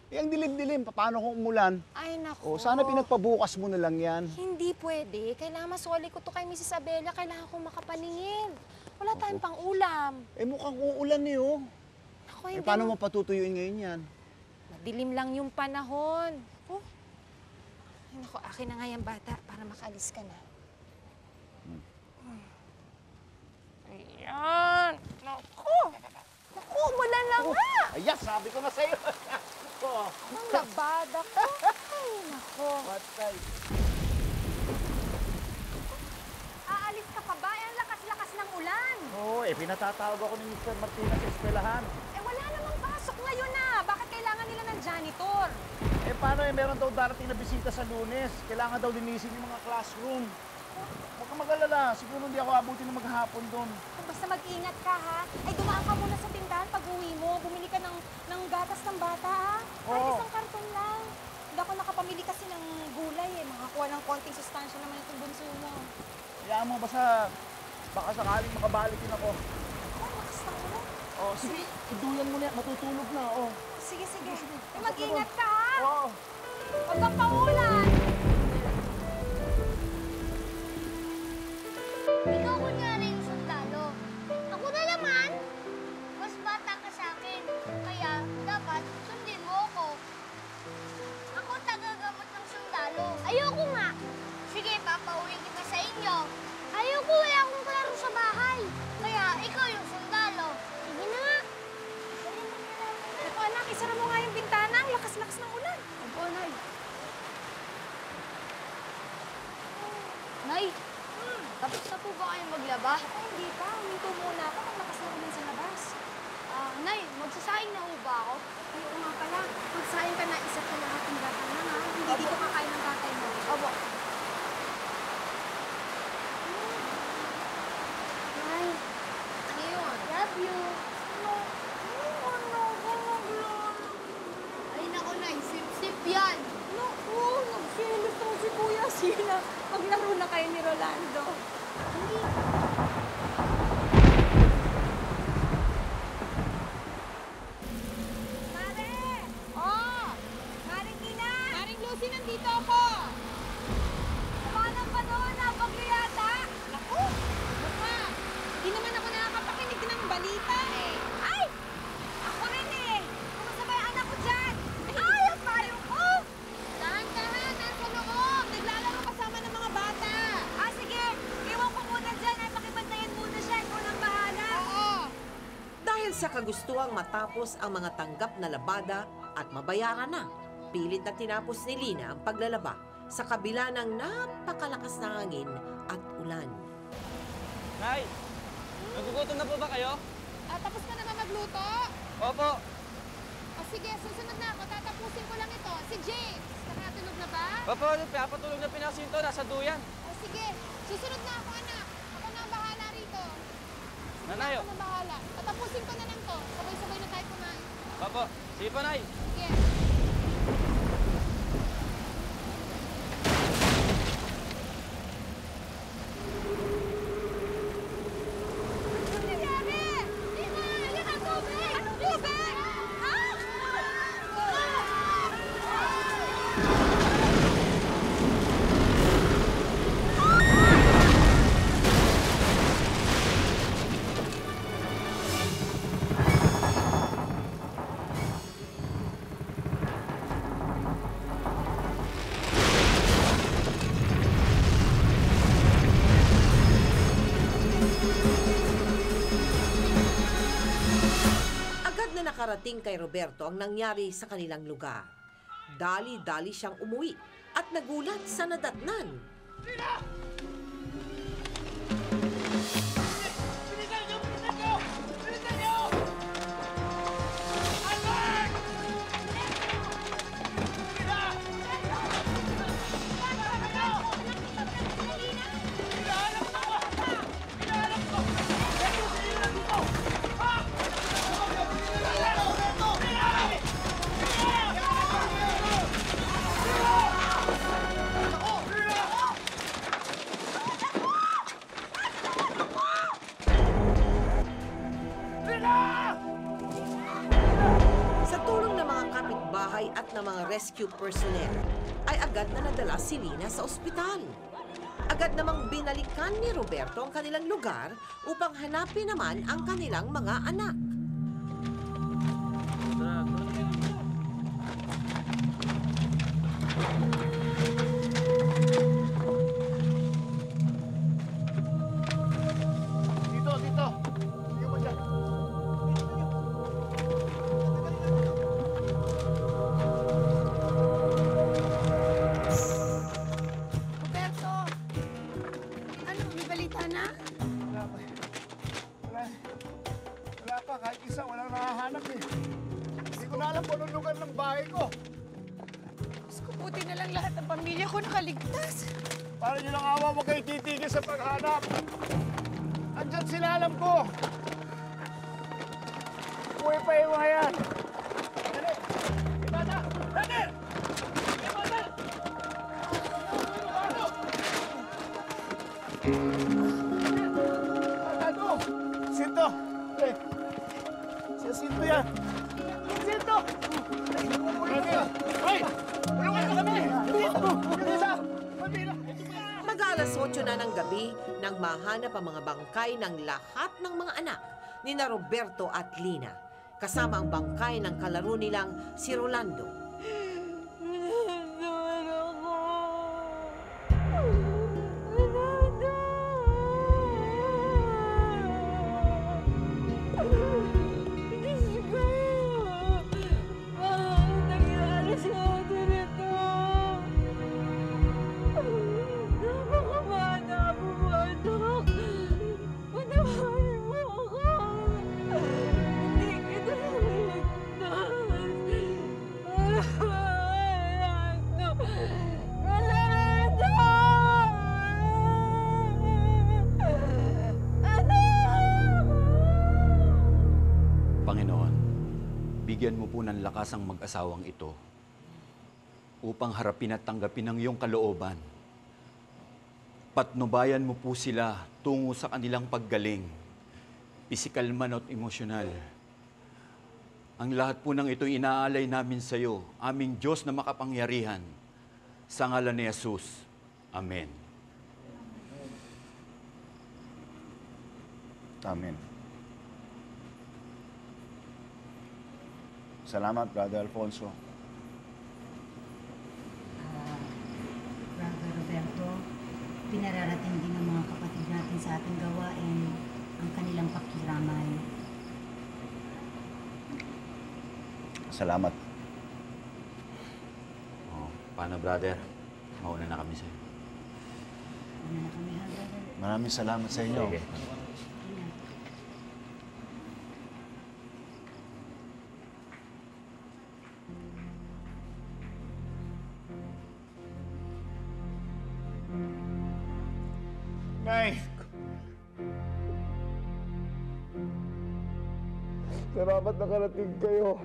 Eh, ang dilim-dilim, paano kung umulan? Ay, naku. O, sana pinagpabukas mo na lang yan. Hindi pwede. Kailangan masoli ko to kay Mrs. Abela. Kailangan kong makapaningin. Wala tayong pang-ulam. Eh, mukhang uulan eh, oh. Ako, Eh, hindi paano mo... mo patutuyuin ngayon yan? Madilim lang yung panahon. Oh. Ay, naku, akin na nga yung bata para makaalis ka na. Ayan. Naku. Naku, umulan lang nga. Ayan, sabi ko na sa'yo. Ang labada ko. Ay, naku. Patay. Aalis ka pa ba? Ang lakas-lakas ng ulan. Oo, eh, pinatatawag ako ni Mr. Martinez sa eskwelahan. Eh, wala namang pasok ngayon na. Bakit kailangan nila ng janitor? Eh, paano eh, meron daw darating na bisita sa Lunes. Kailangan daw linisin yung mga classroom. Huwag kang mag-alala. Siguro hindi ako abutin ng maghapon doon. Basta mag-ingat ka, ha? Ay, dumaan ka muna sa tindahan pag uwi mo. Bumili ka ng gatas ng bata, ha? Kahit Oo. isang karton lang. Hindi ako nakapamili kasi ng gulay, eh. Makakuha ng konting sustansya naman itong bunso mo. Kaya mo, baka sakaling makabalik din ako. Ay, lakas ng ulan. Oh, sige, iduyan mo na. Matutulog na, oh. Sige. Eh, mag-ingat ka, ha? Oo. Huwag kang paulan. Ikaw kunyari yung sundalo. Ako na naman. Mas bata ka sa akin. Kaya dapat sundin mo ako. Ako tagagamot ng sundalo. Ayoko nga. Sige, papauwi kita sa inyo. Ayoko, wala akong klaro sa bahay. Kaya ikaw yung sundalo. Sige na nga. Ako, anak, isara mo nga yung bintana. Ang lakas-lakas ng ulan. Opo, Nay. Nay, tapos na po ba kayong maglaba? Ay, hindi pa. Huminto muna ako. Ang lakas ng ulan sa labas. Nay, magsasaing na ho ba ako? Ay, oo nga pala. Magsayin ka na isa't kalahating gata na, ha? Hindi dito kakain ng tatay mo. Opo. Nay, Ano yun? love you. Ay, naku, Nay, sip-sip yan. Naku, nagsilos tong si Kuya Sina. Maglaro na kayo ni Rolando. Mare! Oh! Maring Ina! Maring Lucy, nandito ako! Kumanang pa doon, napagyo yata! Naku! Baka! Hindi naman ako nakakapakinig ng balita eh. Ay! Ako rin eh! Kumusta ba yung anak ko dyan? Ay, ang payong ko! Dahan-dahan, nasa loob! Naglalaro kasama ng mga bata! Ah, sige! Iwan ko muna dyan ay pakibantayan muna siya. Ikaw nang bahala. Oo! Dahil sa kagustuhang matapos ang mga tanggap na labada at mabayaran na, pilit na tinapos ni Lina ang paglalaba sa kabila ng napakalakas na hangin at ulan. Nay, nagugutom na po ba kayo? Tapos ka na ba magluto? Opo. O sige, susunod na ako. Tatapusin ko lang ito. Si James, nakatulog na ba? Opo, pinapatulog na pinasinto, nasa duyan. O sige, susunod na ako, anak. Ako na ang bahala rito. Sige, Nanay, ako na bahala. Tatapusin ko na lang to. Sabay-sabay na tayo kumain. Opo, sige po, Nay. Sige. Ano nangyari? Ina! Yan ang tubig! Anong tubig? Ha? Agad na nakarating kay Roberto ang nangyari sa kanilang lugar. Dali-dali siyang umuwi at nagulat sa nadatnan. rescue personnel, ay agad na nadala si Lina sa ospital. Agad namang binalikan ni Roberto ang kanilang lugar upang hanapin naman ang kanilang mga anak. Dito, dito. Sige mo dyan. Roberto! Ano, may balita na? Wala pa. Wala pa. Kahit isa, walang nakahanap eh. Hindi ko na alam kung anong lugar ng bahay ko. Mas buti na lang lahat ng pamilya ko nakaligtas. Para nyo lang awa, huwag kayo titigil sa paghanap. Andyan sila, alam ko. Uwi pa yung mga yan. Dali! Ibata! Dali! Ibata! Ibata! Sinto! Eh, siya Sinto yan. Sinto! Hoy! Tulungan mo kami! Sinto! Isa! Pabila! Mag-alas 8 na ng gabi nang mahanap ang mga bangkay ng lahat ng mga anak ni na Roberto at Lina, kasama ang bangkay ng kalaro nilang si Rolando. Panginoon, bigyan mo po ng lakas ang mag-asawang ito upang harapin at tanggapin ang iyong kalooban. Patnubayan mo po sila tungo sa kanilang paggaling, pisikal man at emosyonal. Ang lahat po ng ito inaalay namin sa iyo, aming Diyos na makapangyarihan. Sa ngalan ni Jesus. Amen. Amen. Salamat, Brother Alfonso. Brother Roberto, pinararating din ng mga kapatid natin sa ating gawain ang kanilang pakiramay. Salamat. Oh, paano, brother? Mauna na kami sa'yo. Ano na kami, ha, brother? Maraming salamat sa inyo. Sige. Ingat. Nay! Salamat nakarating kayo.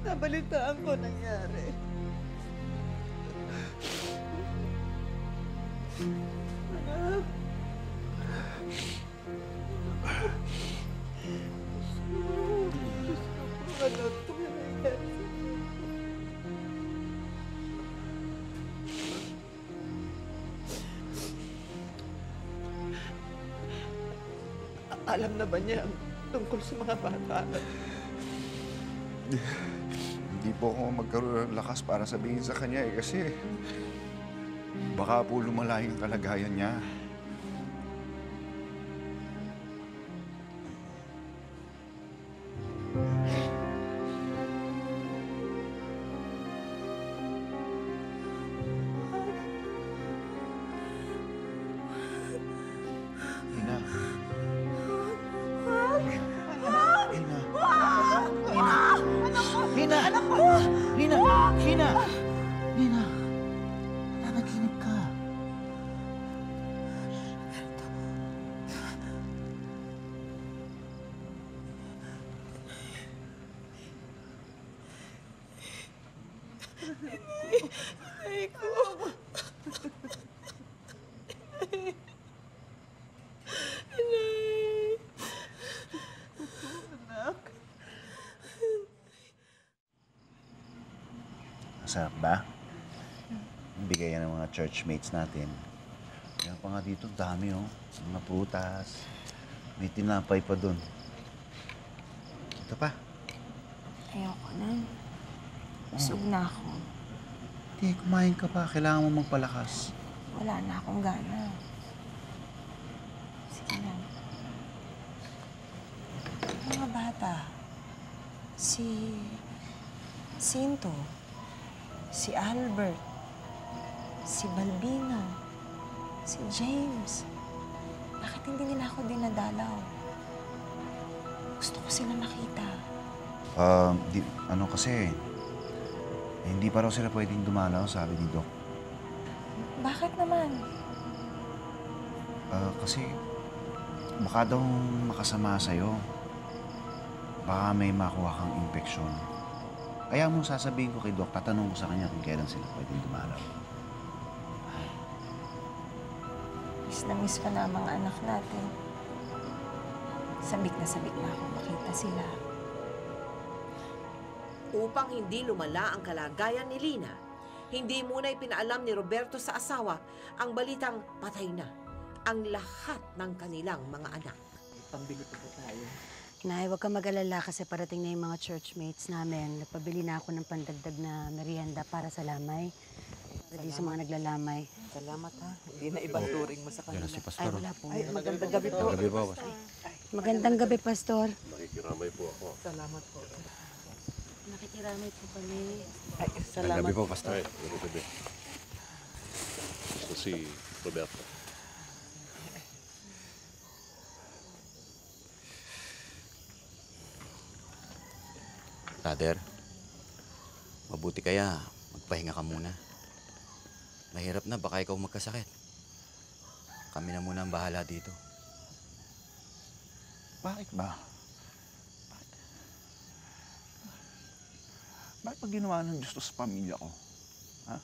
Nabalitaan ko nangyari. Anak. Ano ito nangyari? Alam na ba niya tungkol sa mga bata? Hindi po ako magkaroon ng lakas para sabihin sa kanya kasi baka po lumala yung kalagayan niya. Ina. Nina! Nina! Nina! Nina! Nanaginip ka. Ay ko. Masarap ba? Bigay yan ng mga churchmates natin. Kaya pa nga dito, dami oh. Mga prutas. May tinapay pa dun. Ito pa. Ayoko na. Busog na ako. Hindi, kumain ka pa. Kailangan mo magpalakas. Wala na akong gana. Sige na. Mga bata. Si Cinto. Si Albert. Si Balbino. Si James. Bakit hindi nila ako dinadalaw? Gusto ko sila makita. Ano kasi, hindi pa raw sila pwedeng dumalaw, sabi ni Doc. Bakit naman? Kasi, baka daw makasama sa'yo. Baka may makuha kang infeksyon. Kaya mo sasabihin ko kay Doc, tatanong ko sa kanya kung kailan sila pwedeng dumalaw. Miss na miss ko na ang mga anak natin. Sabik na ako makita sila. Upang hindi lumala ang kalagayan ni Lina, hindi muna ipinaalam ni Roberto sa asawa ang balitang patay na ang lahat ng kanilang mga anak. Pambili ko po tayo. Nay, huwag kang mag-alala kasi parating na yung mga churchmates namin. Nagpabili na ako ng pandagdag na merienda para sa lamay. Para di sa mga naglalamay. Salamat ha. Hindi na ibang turing mo sa kanila. Ay, wala po. Ay, magandang gabi po. Gabi po. Magandang gabi, Pastor. Nakikiramay po ako. Salamat po. Nakikiramay po kami. Ay, salamat. po, Pastor. Ay, gabi gabi. Gusto si Roberto. Brother, mabuti kaya magpahinga ka muna. Mahirap na, baka ikaw magkasakit. Kami na muna ang bahala dito. Bakit ba? Bakit pag ginawa ng Diyos to sa pamilya ko? Ha?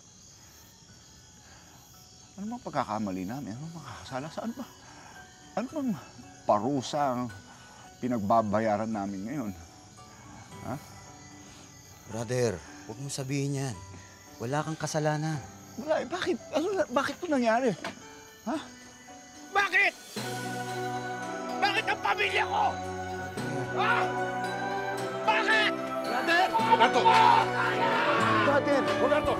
Ano bang pagkakamali namin? Ano bang makakasala? Saan ba? Ano bang parusa ang pinagbabayaran namin ngayon? Ha? Brother, huwag mo sabihin yan. Wala kang kasalanan. Wala eh. Bakit? Bakit ito nangyari? Ha? Bakit? Bakit ang pamilya ko? Ha? Bakit? Roberto! Roberto!